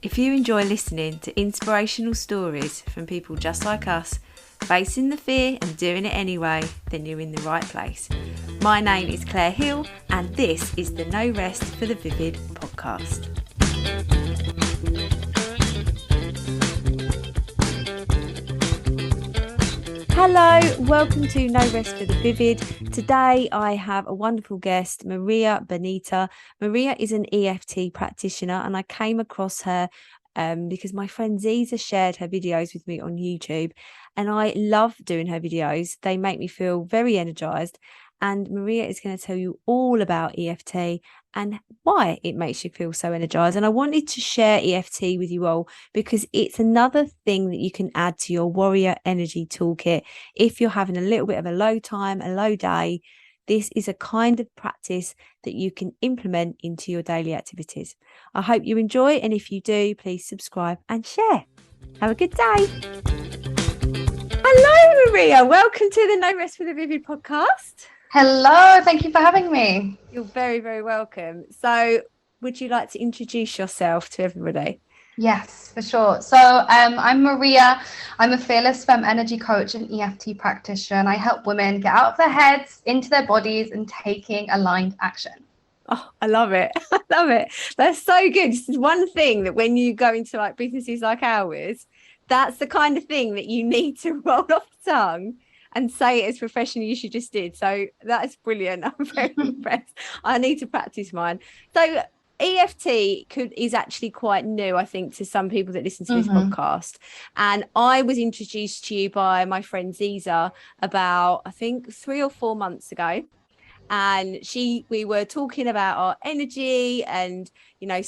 If you enjoy listening to inspirational stories from people just like us, facing the fear and doing it anyway, then you're in the right place. My name is Claire Hill, and this is the No Rest for the Vivid podcast. Hello, welcome to No Rest for the Vivid. Today I have a wonderful guest, Maria Bonita. Maria is an EFT practitioner, and I came across her because my friend Ziza shared her videos with me on YouTube, and I love doing her videos. They make me feel very energized, and Maria is going to tell you all about EFT and why it makes you feel so energized. And I wanted to share EFT with you all because it's another thing that you can add to your warrior energy toolkit if you're having a little bit of a low time, a low day. This is a kind of practice that you can implement into your daily activities. I hope you enjoy, and if you do, please subscribe and share. Have a good day. Hello, Maria. Welcome to the No Rest for the Vivid podcast. Hello, thank you for having me. You're very, very welcome. So would you like to introduce yourself to everybody? Yes, for sure. So I'm Maria. I'm a Fearless Fem Energy Coach and EFT Practitioner, and I help women get out of their heads, into their bodies, and taking aligned action. Oh, I love it. I love it. That's so good. This is one thing that when you go into like businesses like ours, that's the kind of thing that you need to roll off the tongue and say it as professionally as you just did. So that's brilliant. I'm very impressed. I need to practice mine. So EFT is actually quite new, I think, to some people that listen to this podcast. And I was introduced to you by my friend Ziza about, I think, 3 or 4 months ago. And we were talking about our energy and, you know,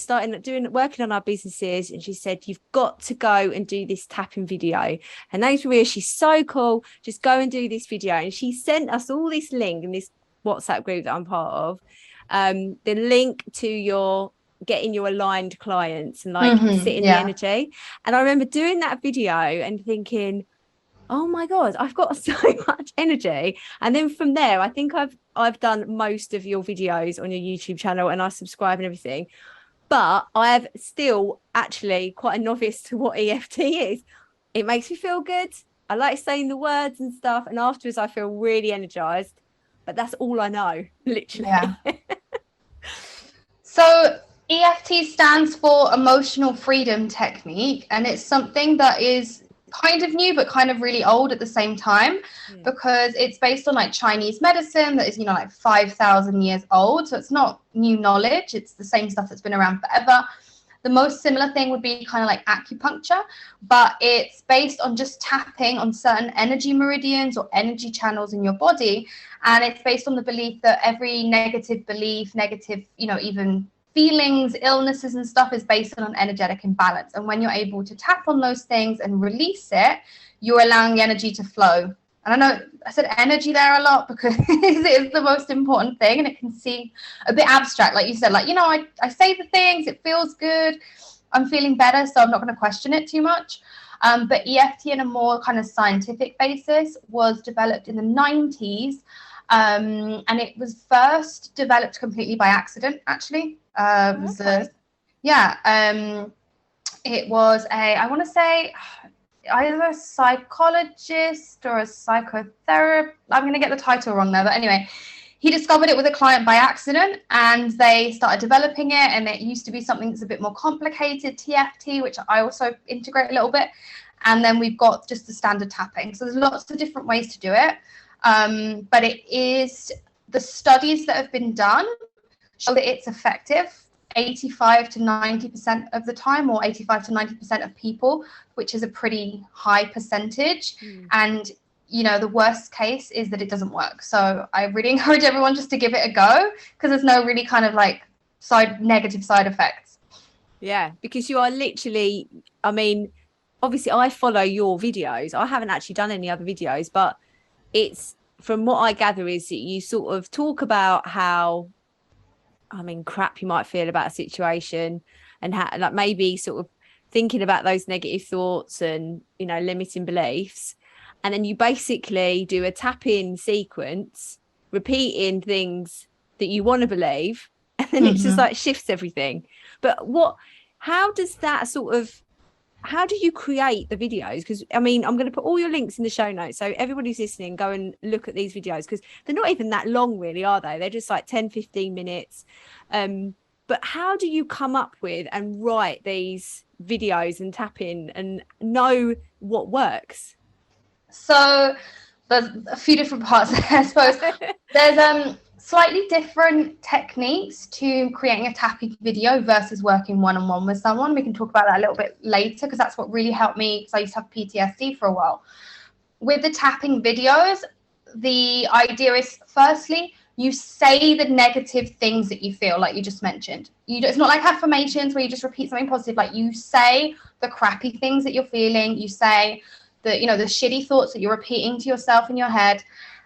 working on our businesses. And she said, you've got to go and do this tapping video. Her name's Maria. She's so cool. Just go and do this video. And she sent us all this link in this WhatsApp group that I'm part of. The link to getting your aligned clients and like sit in the energy. And I remember doing that video and thinking, oh my God, I've got so much energy. And then from there, I think I've done most of your videos on your YouTube channel and I subscribe and everything. But I have still actually quite a novice to what EFT is. It makes me feel good. I like saying the words and stuff. And afterwards, I feel really energized. But that's all I know, literally. Yeah. So EFT stands for Emotional Freedom Technique, and it's something that is kind of new but kind of really old at the same time, because it's based on like Chinese medicine that is, you know, like 5,000 years old. So it's not new knowledge. It's the same stuff that's been around forever. The most similar thing would be kind of like acupuncture, but it's based on just tapping on certain energy meridians or energy channels in your body. And it's based on the belief that every negative belief, you know, even feelings, illnesses and stuff is based on an energetic imbalance. And when you're able to tap on those things and release it, you're allowing the energy to flow. And I know I said energy there a lot because it is the most important thing, and it can seem a bit abstract. Like you said, like, you know, I say the things, it feels good, I'm feeling better, so I'm not going to question it too much. But EFT on a more kind of scientific basis was developed in the 90s. And it was first developed completely by accident, actually. It was I want to say, either a psychologist or a psychotherapist. I'm going to get the title wrong there, but anyway, he discovered it with a client by accident, and they started developing it. And it used to be something that's a bit more complicated, TFT, which I also integrate a little bit. And then we've got just the standard tapping. So there's lots of different ways to do it. But it is the studies that have been done show that it's effective 85 to 90% of the time, or 85 to 90% of people, which is a pretty high percentage. And, you know, the worst case is that it doesn't work. So I really encourage everyone just to give it a go, because there's no really kind of like negative side effects. Yeah, because you are literally, I mean, obviously I follow your videos. I haven't actually done any other videos, but it's, from what I gather, is that you sort of talk about how, I mean, crap you might feel about a situation, and how, like, maybe sort of thinking about those negative thoughts and, you know, limiting beliefs. And then you basically do a tap-in sequence, repeating things that you want to believe, and then it just like shifts everything. But how does that sort of, how do you create the videos? Because I mean, I'm going to put all your links in the show notes, so everybody's listening, go and look at these videos, because they're not even that long really, are they? They're just like 10-15 minutes. But how do you come up with and write these videos and tap in and know what works? So there's a few different parts there, I suppose. There's slightly different techniques to creating a tapping video versus working one-on-one with someone. We can talk about that a little bit later, because that's what really helped me, because I used to have PTSD for a while. With the tapping videos, the idea is, firstly, you say the negative things that you feel, like you just mentioned. It's not like affirmations where you just repeat something positive. Like, you say the crappy things that you're feeling. You say the, you know, the shitty thoughts that you're repeating to yourself in your head.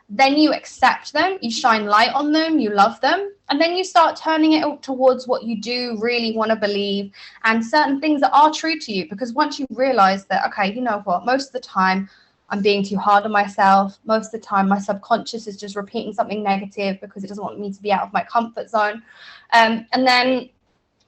Then you accept them, you shine light on them, you love them, and then you start turning it towards what you do really want to believe and certain things that are true to you. Because once you realize that, okay, you know what, most of the time I'm being too hard on myself, most of the time my subconscious is just repeating something negative because it doesn't want me to be out of my comfort zone. And then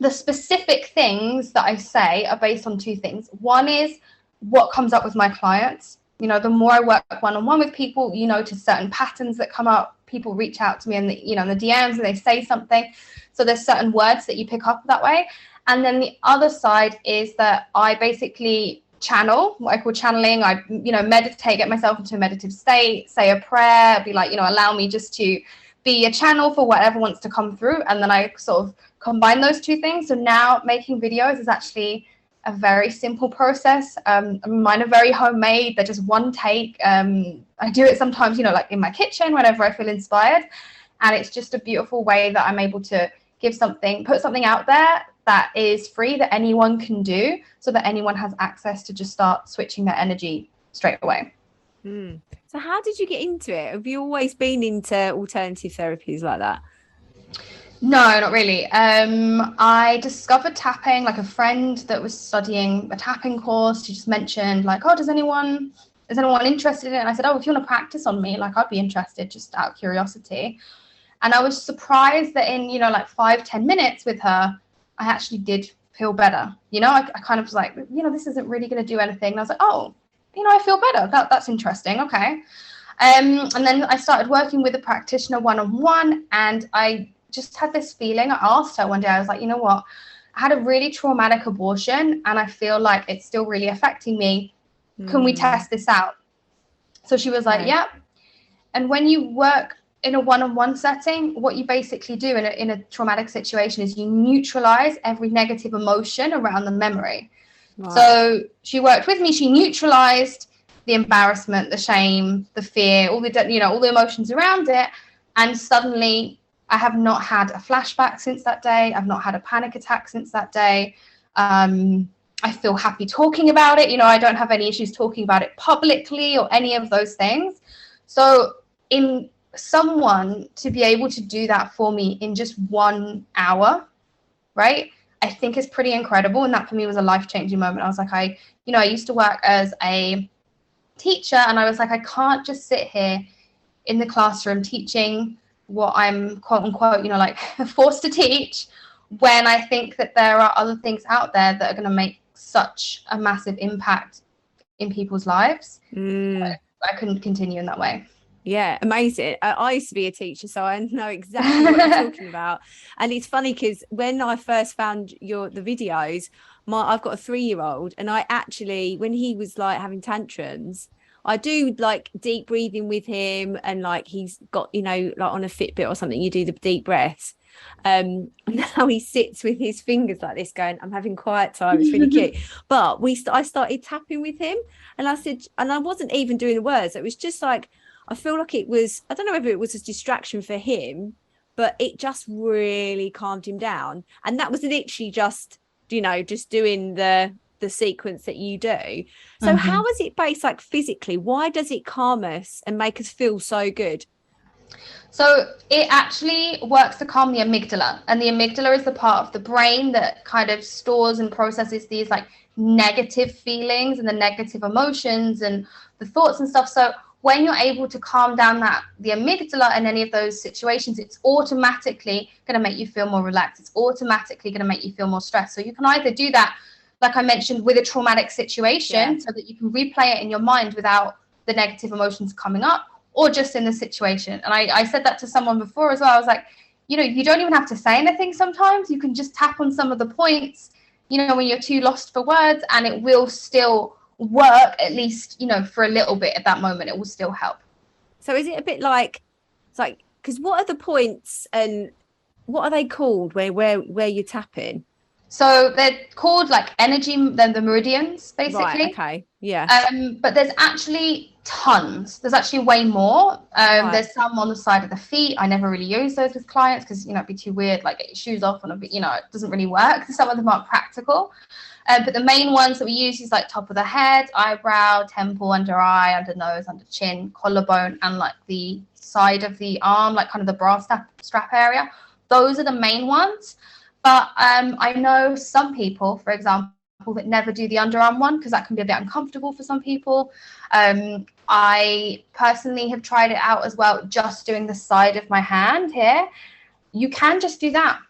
the specific things that I say are based on two things. One is what comes up with my clients. You know, the more I work one-on-one with people, you notice certain patterns that come up. People reach out to me in the, you know, in the DMs, and they say something. So there's certain words that you pick up that way. And then the other side is that I basically channel, what I call channeling. I, you know, meditate, get myself into a meditative state, say a prayer, be like, you know, allow me just to be a channel for whatever wants to come through. And then I sort of combine those two things. So now making videos is actually a very simple process. Mine are very homemade. They're just one take. I do it sometimes, you know, like in my kitchen, whenever I feel inspired. And it's just a beautiful way that I'm able to give something, put something out there that is free, that anyone can do, so that anyone has access to just start switching their energy straight away. So how did you get into it? Have you always been into alternative therapies like that? No, not really. I discovered tapping, like a friend that was studying a tapping course. She just mentioned like, oh, is anyone interested in it? And I said, oh, if you want to practice on me, like I'd be interested, just out of curiosity. And I was surprised that in, you know, like 5-10 minutes with her, I actually did feel better. You know, I kind of was like, you know, this isn't really going to do anything. And I was like, oh, you know, I feel better. That's interesting. Okay. And then I started working with a practitioner one-on-one, and I just had this feeling. I asked her one day, I was like, you know what, I had a really traumatic abortion and I feel like it's still really affecting me. Can we test this out? So she was like, yeah. And when you work in a one-on-one setting, what you basically do in a traumatic situation is you neutralize every negative emotion around the memory. Right. So she worked with me. She neutralized the embarrassment, the shame, the fear, all the, you know, all the emotions around it. And suddenly I have not had a flashback since that day. I've not had a panic attack since that day. I feel happy talking about it. You know, I don't have any issues talking about it publicly or any of those things. So in someone to be able to do that for me in just 1 hour, right, I think is pretty incredible. And that for me was a life-changing moment. I was like, I used to work as a teacher, and I was like, I can't just sit here in the classroom teaching what I'm quote unquote, you know, like forced to teach, when I think that there are other things out there that are going to make such a massive impact in people's lives. I couldn't continue in that way. Yeah, amazing. I used to be a teacher, so I know exactly what you're talking about. And it's funny because when I first found the videos, I've got a 3-year-old, and I actually, when he was like having tantrums, I do like deep breathing with him, and like he's got, you know, like on a Fitbit or something, you do the deep breaths. Now he sits with his fingers like this going, I'm having quiet time. It's really cute. But I started tapping with him, and I said, and I wasn't even doing the words. It was just like, I feel like it was, I don't know whether it was a distraction for him, but it just really calmed him down. And that was literally just, you know, just doing the sequence that you do. So how is it based, like physically? Why does it calm us and make us feel so good? So it actually works to calm the amygdala, and the amygdala is the part of the brain that kind of stores and processes these like negative feelings and the negative emotions and the thoughts and stuff. So when you're able to calm down the amygdala in any of those situations, it's automatically going to make you feel more relaxed. It's automatically going to make you feel more stressed. So you can either do that, like I mentioned, with a traumatic situation, so that you can replay it in your mind without the negative emotions coming up, or just in the situation. And I said that to someone before as well. I was like, you don't even have to say anything sometimes. You can just tap on some of the points, when you're too lost for words, and it will still work, at least, for a little bit at that moment. It will still help. So is it a bit like, it's like, because what are the points and what are they called where you're tapping? So they're called like energy, then the meridians, basically. Right, okay, yeah. But there's actually tons. There's actually way more. Right. There's some on the side of the feet. I never really use those with clients because, it'd be too weird, like get your shoes off and, it doesn't really work. Some of them aren't practical. But the main ones that we use is like top of the head, eyebrow, temple, under eye, under nose, under chin, collarbone, and like the side of the arm, like kind of the bra strap area. Those are the main ones. But I know some people, for example, that never do the underarm one because that can be a bit uncomfortable for some people. I personally have tried it out as well, just doing the side of my hand here. You can just do that.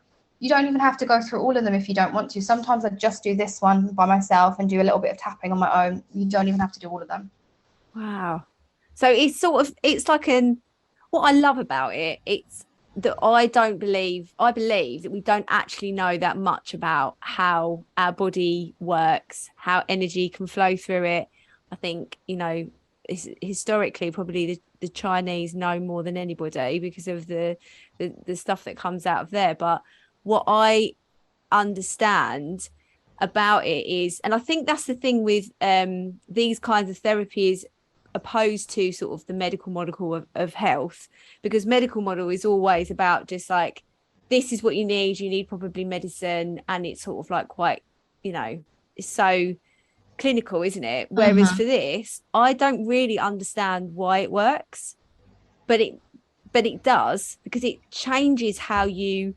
You don't even have to go through all of them if you don't want to. Sometimes I just do this one by myself and do a little bit of tapping on my own. You don't even have to do all of them. Wow. So it's like what I love about it, it's that I believe that we don't actually know that much about how our body works, how energy can flow through it. I think, historically, probably the Chinese know more than anybody because of the stuff that comes out of there. But what I understand about it is, and I think that's the thing with these kinds of therapies opposed to sort of the medical model of health, because medical model is always about just like, this is what you need probably medicine, and it's sort of like quite, it's so clinical, isn't it? Whereas for this, I don't really understand why it works, but it does, because it changes how you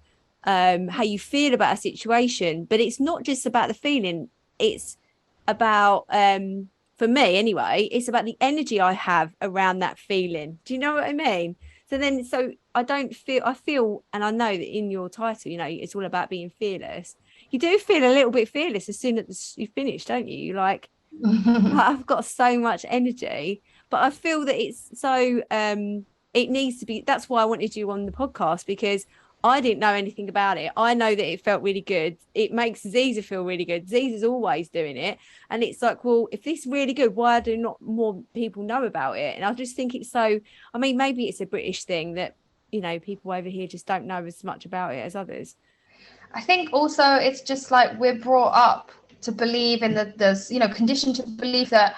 feel about a situation. But it's not just about the feeling, it's about for me anyway, it's about the energy I have around that feeling. Do you know what I mean? So I feel, and I know that in your title, it's all about being fearless. You do feel a little bit fearless as soon as you finish, don't you? You're like, I've got so much energy. But I feel that it's so it needs to be. That's why I wanted you on the podcast, because I didn't know anything about it. I know that it felt really good. It makes Ziza feel really good. Ziza's always doing it. And it's like, well, if this is really good, why do not more people know about it? And I just think it's so, I mean, maybe it's a British thing that, people over here just don't know as much about it as others. I think also it's just like we're brought up to believe in conditioned to believe that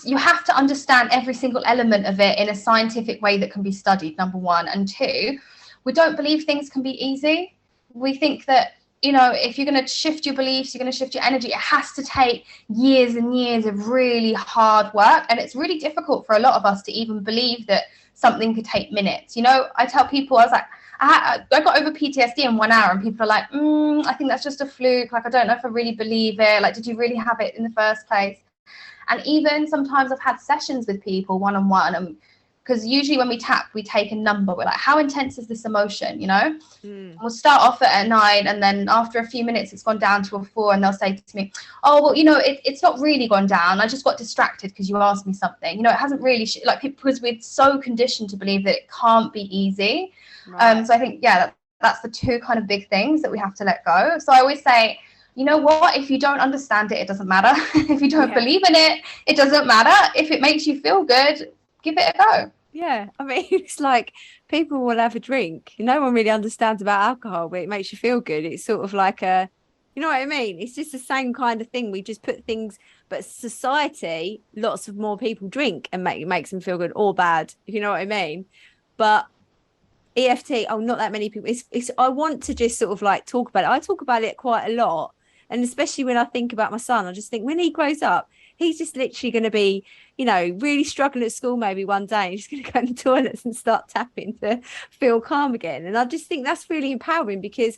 you have to understand every single element of it in a scientific way that can be studied, number one. And two, we don't believe things can be easy. We think that, if you're going to shift your beliefs, you're going to shift your energy, it has to take years and years of really hard work. And it's really difficult for a lot of us to even believe that something could take minutes. I tell people, I was like, I got over PTSD in 1 hour, and people are like, I think that's just a fluke. Like, I don't know if I really believe it. Like, did you really have it in the first place? And even sometimes I've had sessions with people one-on-one, and because usually when we tap, we take a number. We're like, how intense is this emotion? We'll start off at a 9, and then after a few minutes, it's gone down to a 4, and they'll say to me, oh, well, it's not really gone down. I just got distracted because you asked me something. It hasn't really, because we're so conditioned to believe that it can't be easy. Right. So I think, that's the two kind of big things that we have to let go. So I always say, you know what, if you don't understand it, it doesn't matter. If you don't believe in it, it doesn't matter. If it makes you feel good, give it a go. Yeah, I mean, it's like people will have a drink. No one really understands about alcohol, but it makes you feel good. It's sort of like you know what I mean? It's just the same kind of thing. We just put things, but society, lots of more people drink and makes them feel good or bad, if you know what I mean. But EFT, not that many people. It's I want to just sort of like talk about it. I talk about it quite a lot. And especially when I think about my son, I just think when he grows up, he's just literally going to be, really struggling at school maybe one day, and he's going to go in the toilets and start tapping to feel calm again. And I just think that's really empowering, because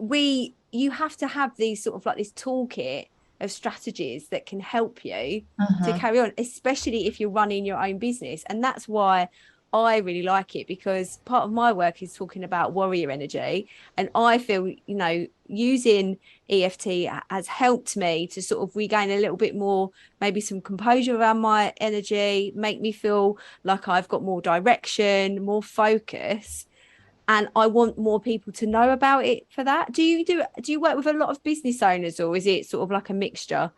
you have to have these sort of like this toolkit of strategies that can help you to carry on, especially if you're running your own business. And that's why I really like it, because part of my work is talking about warrior energy. And I feel, using EFT has helped me to sort of regain a little bit more, maybe some composure around my energy, make me feel like I've got more direction, more focus. And I want more people to know about it for that. Do you work with a lot of business owners, or is it sort of like a mixture?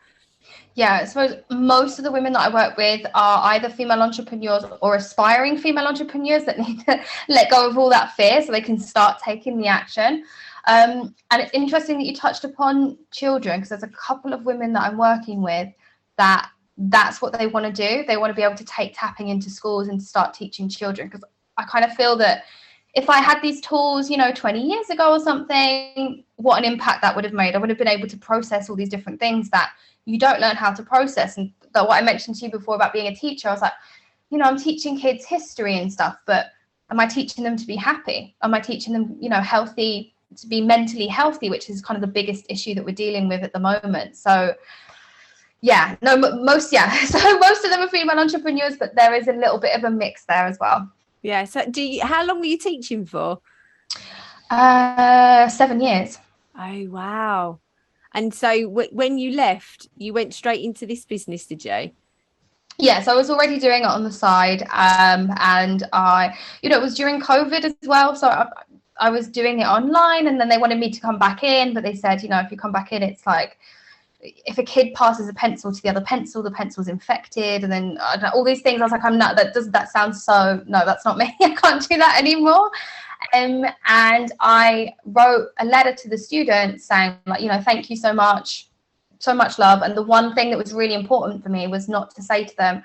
Yeah, I suppose most of the women that I work with are either female entrepreneurs or aspiring female entrepreneurs that need to let go of all that fear so they can start taking the action. And it's interesting that you touched upon children, because there's a couple of women that I'm working with that's what they want to do. They want to be able to take tapping into schools and start teaching children, because I kind of feel that if I had these tools, 20 years ago or something, what an impact that would have made. I would have been able to process all these different things that you don't learn how to process. And what I mentioned to you before about being a teacher, I was like, I'm teaching kids history and stuff, but am I teaching them to be happy? Am I teaching them, healthy, to be mentally healthy, which is kind of the biggest issue that we're dealing with at the moment. So yeah, no, most of them are female entrepreneurs, but there is a little bit of a mix there as well. Yeah. So how long were you teaching for? 7 years. Oh, wow. And so when you left, you went straight into this business, did you? Yeah, so I was already doing it on the side. And I, it was during COVID as well. So I was doing it online, and then they wanted me to come back in. But they said, if you come back in, it's like, if a kid passes a pencil to the other pencil, the pencil's infected, and then all these things. I was like, I'm not. That sounds so. No, that's not me. I can't do that anymore. And I wrote a letter to the students saying, like, thank you so much love. And the one thing that was really important for me was not to say to them,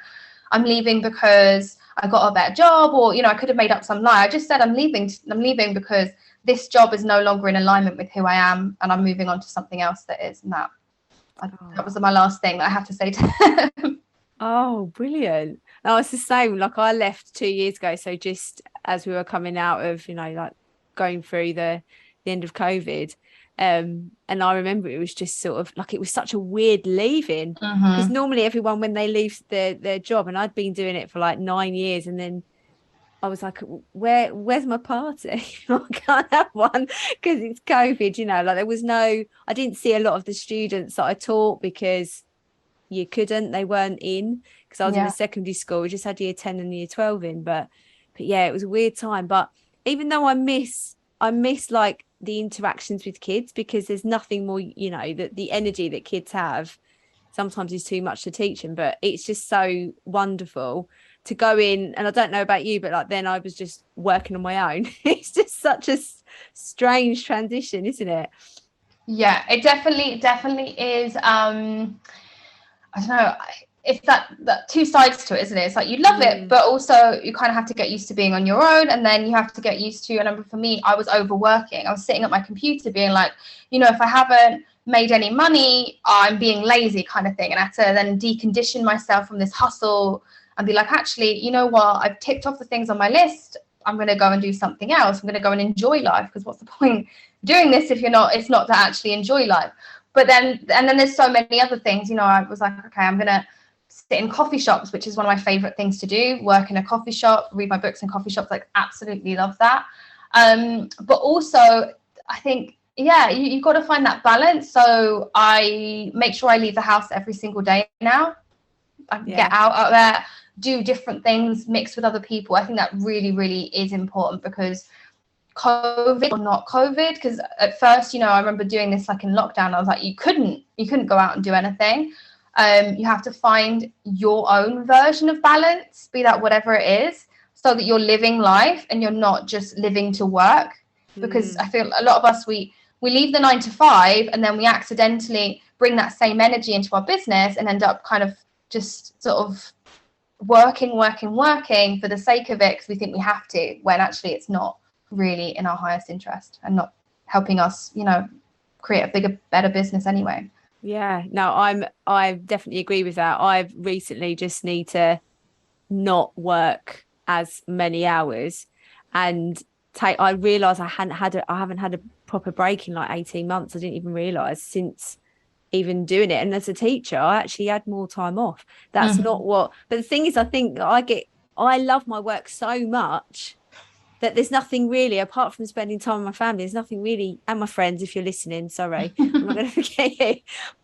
I'm leaving because I got a better job, or I could have made up some lie. I just said I'm leaving because this job is no longer in alignment with who I am, and I'm moving on to something else that is. And that was my last thing that I have to say to them. Oh, brilliant. No, it's the same. Like, I left 2 years ago. So just as we were coming out of, like going through the end of COVID. And I remember it was just sort of like, it was such a weird leaving, because normally everyone, when they leave their job, and I'd been doing it for like 9 years, and then I was like, where's my party? I can't have one because it's COVID, like there was I didn't see a lot of the students that I taught because they weren't in, because I was in a secondary school. We just had year 10 and year 12 in, but yeah, it was a weird time. But even though I miss like the interactions with kids, because there's nothing more, that the energy that kids have sometimes is too much to teach them, but it's just so wonderful to go in. And I don't know about you, but like then I was just working on my own. It's just such a strange transition, isn't it? Yeah, it definitely is. I don't know, it's that two sides to it, isn't it? It's like you love it, but also you kind of have to get used to being on your own, and then you have to get used to, and for me, I was overworking. I was sitting at my computer being like, if I haven't made any money, I'm being lazy, kind of thing. And I had to then decondition myself from this hustle and be like, actually, you know what? I've ticked off the things on my list. I'm going to go and do something else. I'm going to go and enjoy life, because what's the point doing this if it's not to actually enjoy life? But then there's so many other things, I was like, okay, I'm going to sit in coffee shops, which is one of my favorite things to do, work in a coffee shop, read my books in coffee shops, like absolutely love that. But also I think, yeah, you've got to find that balance. So I make sure I leave the house every single day now. I get out there, do different things, mix with other people. I think that really, really is important, because COVID or not COVID, because at first, I remember doing this like in lockdown. I was like, you couldn't go out and do anything. You have to find your own version of balance, be that whatever it is, so that you're living life and you're not just living to work. Because I feel a lot of us, we leave the 9 to 5, and then we accidentally bring that same energy into our business and end up kind of just sort of working for the sake of it, because we think we have to, when actually it's not really in our highest interest and not helping us, create a bigger, better business anyway. Yeah, no, I definitely agree with that. I've recently just need to not work as many hours, and I realized I haven't had a proper break in like 18 months. I didn't even realize since even doing it. And as a teacher, I actually had more time off. That's not what, but the thing is, I think I love my work so much that there's nothing really, apart from spending time with my family, there's nothing really, and my friends, if you're listening, sorry, I'm not going to forget you.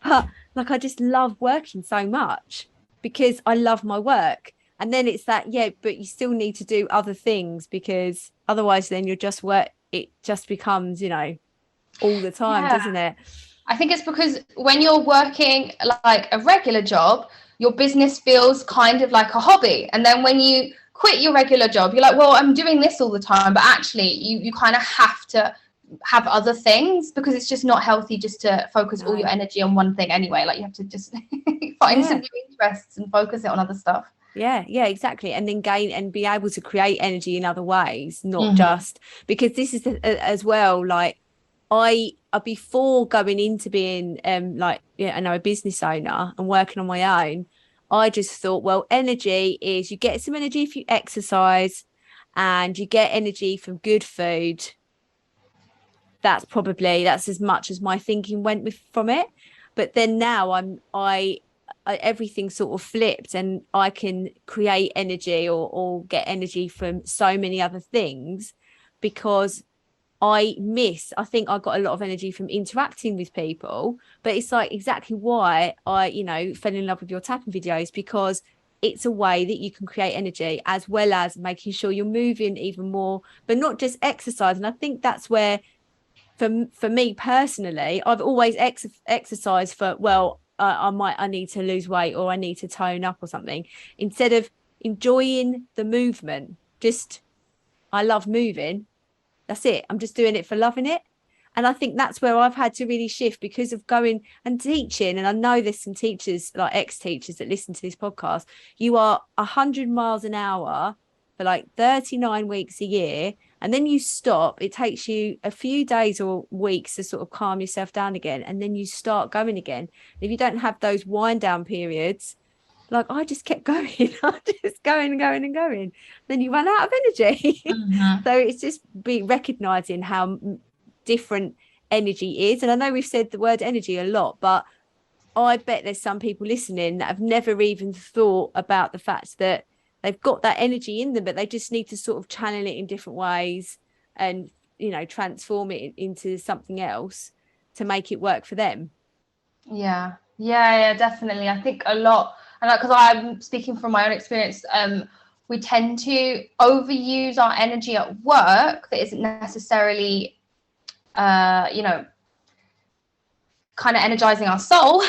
But like, I just love working so much because I love my work. And then it's that, yeah, but you still need to do other things, because otherwise then you're just it just becomes, all the time, doesn't it? I think it's because when you're working like a regular job, your business feels kind of like a hobby. And then when you quit your regular job, you're like, well, I'm doing this all the time. But actually, you kind of have to have other things, because it's just not healthy just to focus all your energy on one thing anyway. Like, you have to just find some new interests and focus it on other stuff. Yeah, exactly. And then gain and be able to create energy in other ways, not just because this is as well, like before going into being a business owner and working on my own, I just thought, well, energy is, you get some energy if you exercise, and you get energy from good food. That's as much as my thinking went from it. But then now everything sort of flipped, and I can create energy or get energy from so many other things, because I think I got a lot of energy from interacting with people. But it's like exactly why I, fell in love with your tapping videos, because it's a way that you can create energy, as well as making sure you're moving even more, but not just exercise. And I think that's where, for me personally, I've always exercised for, well, I need to lose weight, or I need to tone up or something, instead of enjoying the movement. Just, I love moving. That's it. I'm just doing it for loving it. And I think that's where I've had to really shift, because of going and teaching. And I know there's some teachers, like ex-teachers, that listen to this podcast. You are 100 miles an hour for like 39 weeks a year. And then you stop. It takes you a few days or weeks to sort of calm yourself down again. And then you start going again. And if you don't have those wind down periods, like I just kept going, I just going and going and going. Then you run out of energy. So it's just recognizing how different energy is. And I know we've said the word energy a lot, but I bet there's some people listening that have never even thought about the fact that they've got that energy in them, but they just need to sort of channel it in different ways and, transform it into something else to make it work for them. Yeah, definitely. I think a lot, and because I'm speaking from my own experience, we tend to overuse our energy at work that isn't necessarily, kind of energizing our soul.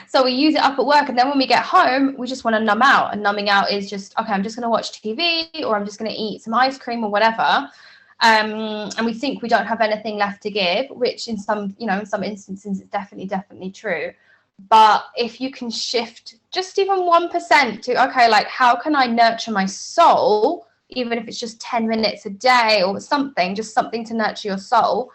So we use it up at work, and then when we get home, we just want to numb out. And numbing out is just, okay, I'm just going to watch TV, or I'm just going to eat some ice cream or whatever. And we think we don't have anything left to give, which in some instances is definitely true. But if you can shift just even 1% to, okay, like, how can I nurture my soul, even if it's just 10 minutes a day or something, just something to nurture your soul,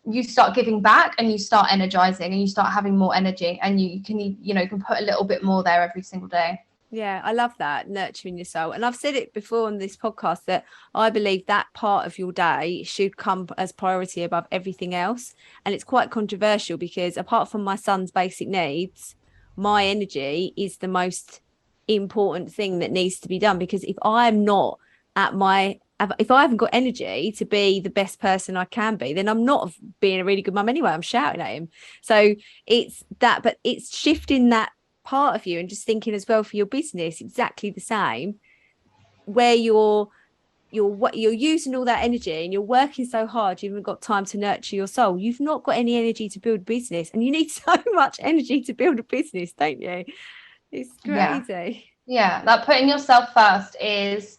you start giving back, and you start energizing, and you start having more energy, and you can put a little bit more there every single day. Yeah, I love that, nurturing your soul. And I've said it before on this podcast that I believe that part of your day should come as priority above everything else. And it's quite controversial, because apart from my son's basic needs, my energy is the most important thing that needs to be done. Because if I'm not if I haven't got energy to be the best person I can be, then I'm not being a really good mum anyway. I'm shouting at him. So it's that, but it's shifting that part of you, and just thinking as well for your business, exactly the same, where you're using all that energy and you're working so hard, you haven't got time to nurture your soul. You've not got any energy to build a business, and you need so much energy to build a business, don't you? It's crazy. Yeah, that putting yourself first is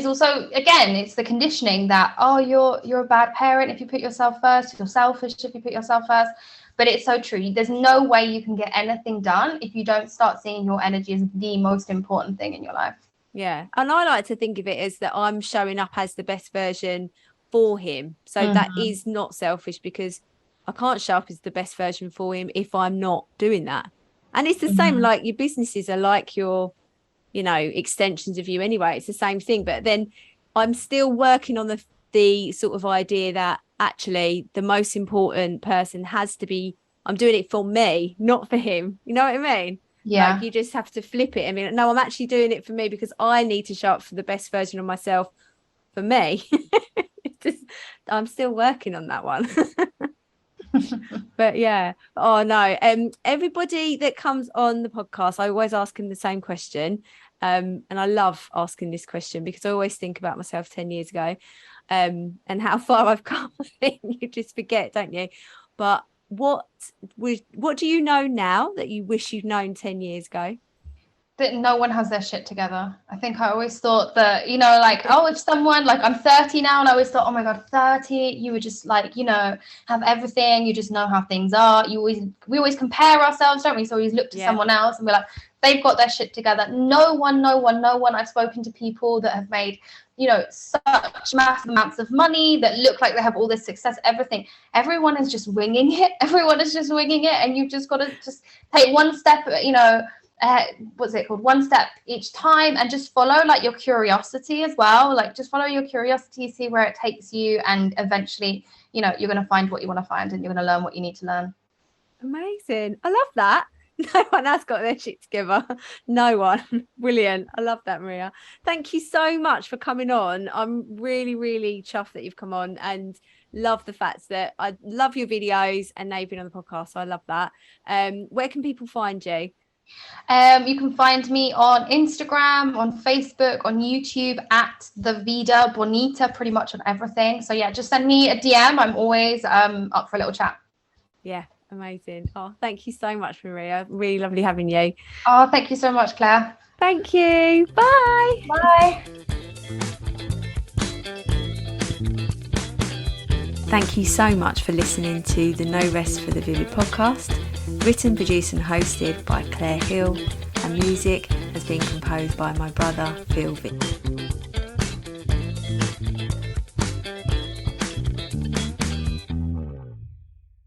also, again, it's the conditioning that, oh, you're a bad parent if you put yourself first, you're selfish if you put yourself first. But it's so true. There's no way you can get anything done if you don't start seeing your energy as the most important thing in your life. Yeah. And I like to think of it as that I'm showing up as the best version for him. So that is not selfish, because I can't show up as the best version for him if I'm not doing that. And it's the same, like your businesses are like your, extensions of you anyway. It's the same thing. But then I'm still working on the sort of idea that actually the most important person has to be I'm doing it for me, not for him. You know what I mean? Yeah. Like, you just have to flip it. I mean, no, I'm actually doing it for me because I need to show up for the best version of myself for me. I'm still working on that one. But yeah, oh no, everybody that comes on the podcast, I always ask them the same question, and I love asking this question because I always think about myself 10 years ago, and how far I've come. I think you just forget, don't you? But what do you know now that you wish you'd known 10 years ago? That no one has their shit together. I think I always thought that, you know, like, oh, if someone, like, I'm 30 now, and I always thought, oh my God, 30, you would just, like, you know, have everything, you just know how things are. We always compare ourselves, don't we? So we always look to someone else and we're like, they've got their shit together. No one. I've spoken to people that have made, you know, such massive amounts of money, that look like they have all this success, everything. Everyone is just winging it. And you've just got to just take one step, you know, what's it called, one step each time, and just follow, like, your curiosity as well. Like, just follow your curiosity, see where it takes you, and eventually, you know, you're going to find what you want to find, and you're going to learn what you need to learn. Amazing. I love that. No one has got their shit together. No one. Brilliant. I love that, Maria. Thank you so much for coming on. I'm really, really chuffed that you've come on, and love the fact that I love your videos, and now you've been on the podcast. So I love that. Where can people find you? You can find me on Instagram, on Facebook, on YouTube at the Vida Bonita, pretty much on everything. So yeah, just send me a DM. I'm always up for a little chat. Yeah, amazing. Oh, thank you so much, Maria. Really lovely having you. Oh, thank you so much, Claire. Thank you. Bye. Bye. Thank you so much for listening to the No Rest for the Vivid podcast. Written, produced and hosted by Claire Hill, and music has been composed by my brother, Phil Vick.